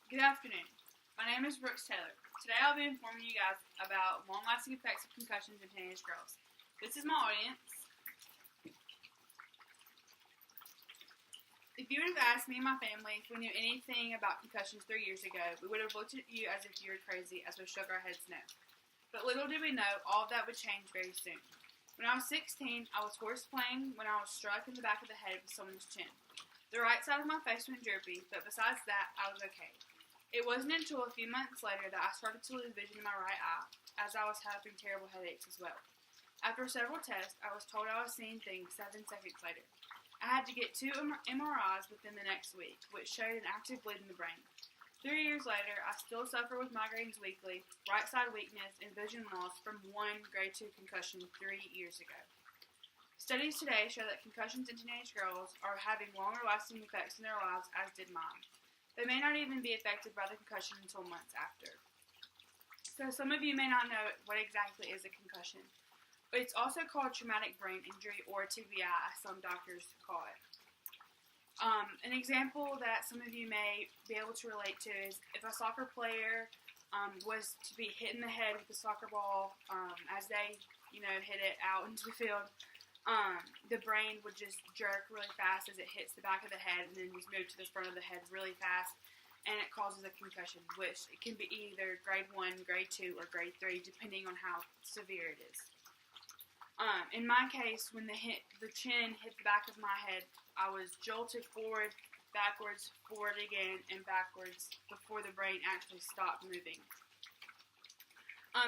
Good afternoon. My name is Brooks Taylor. Today I'll be informing you guys about long-lasting effects of concussions in teenage girls. This is my audience. If you would have asked me and my family if we knew anything about concussions 3 years ago, we would have looked at you as if you were crazy as we shook our heads no. But little did we know, all of that would change very soon. When I was 16, I was horseplaying when I was struck in the back of the head with someone's chin. The right side of my face went droopy, but besides that, I was okay. It wasn't until a few months later that I started to lose vision in my right eye, as I was having terrible headaches as well. After several tests, I was told I was seeing things 7 seconds later. I had to get 2 MRIs within the next week, which showed an active bleed in the brain. 3 years later, I still suffer with migraines weekly, right side weakness, and vision loss from one grade 2 concussion 3 years ago. Studies today show that concussions in teenage girls are having longer lasting effects in their lives, as did mine. They may not even be affected by the concussion until months after. So some of you may not know what exactly is a concussion, but it's also called traumatic brain injury, or TBI, as some doctors call it. An example that some of you may be able to relate to is if a soccer player was to be hit in the head with a soccer ball as they, hit it out into the field. The brain would just jerk really fast as it hits the back of the head and then just move to the front of the head really fast, and it causes a concussion, which it can be either grade 1, grade 2, or grade 3, depending on how severe it is. In my case, when the chin hit the back of my head, I was jolted forward, backwards, forward again, and backwards before the brain actually stopped moving.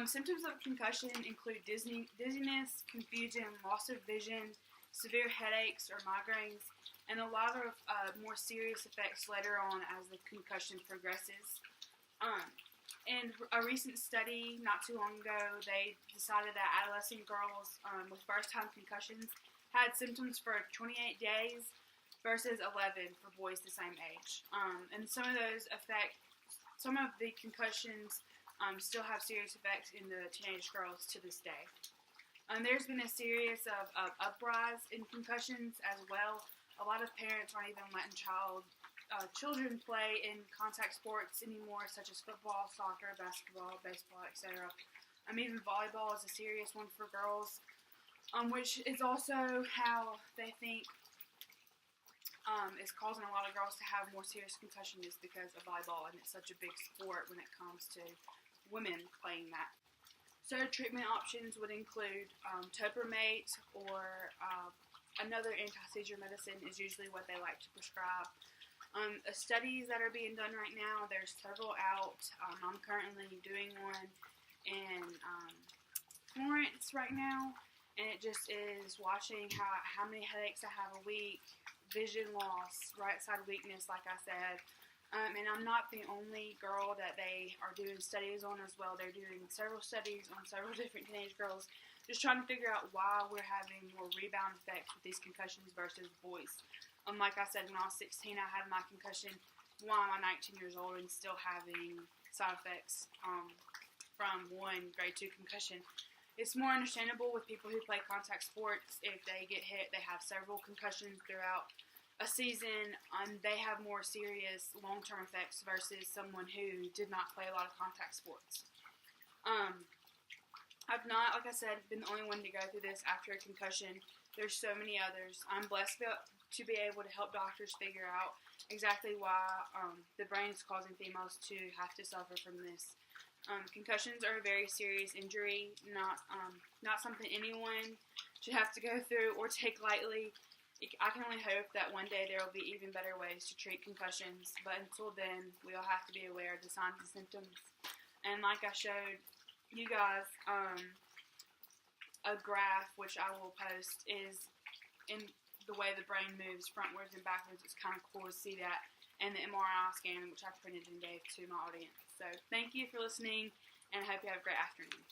Symptoms of concussion include dizziness, confusion, loss of vision, severe headaches or migraines, and a lot of more serious effects later on as the concussion progresses. In a recent study not too long ago, they decided that adolescent girls with first-time concussions had symptoms for 28 days versus 11 for boys the same age. And some of the concussions still have serious effects in the teenage girls to this day. There's been a series of uprise in concussions as well. A lot of parents aren't even letting children play in contact sports anymore, such as football, soccer, basketball, baseball, etc. Even volleyball is a serious one for girls, which is also how they think is causing a lot of girls to have more serious concussion is because of volleyball, and it's such a big sport when it comes to women playing that. So treatment options would include topiramate or another anti-seizure medicine is usually what they like to prescribe. Studies that are being done right now, there's several out. I'm currently doing one in Florence right now, and it just is watching how many headaches I have a week, vision loss, right side weakness, like I said. And I'm not the only girl that they are doing studies on as well. They're doing several studies on several different teenage girls, just trying to figure out why we're having more rebound effects with these concussions versus boys. Like I said, when I was 16, I had my concussion. Why am I 19 years old and still having side effects from one grade 2 concussion? It's more understandable with people who play contact sports. If they get hit, they have several concussions throughout a season, they have more serious long-term effects versus someone who did not play a lot of contact sports. I've not, like I said, been the only one to go through this after a concussion. There's so many others. I'm blessed to be able to help doctors figure out exactly why the brain is causing females to have to suffer from this. Concussions are a very serious injury, not something anyone should have to go through or take lightly. I can only hope that one day there will be even better ways to treat concussions, but until then, we all have to be aware of the signs and symptoms. And like I showed you guys, a graph, which I will post, is in the way the brain moves frontwards and backwards. It's kind of cool to see that, and the MRI scan, which I printed and gave to my audience. So thank you for listening, and I hope you have a great afternoon.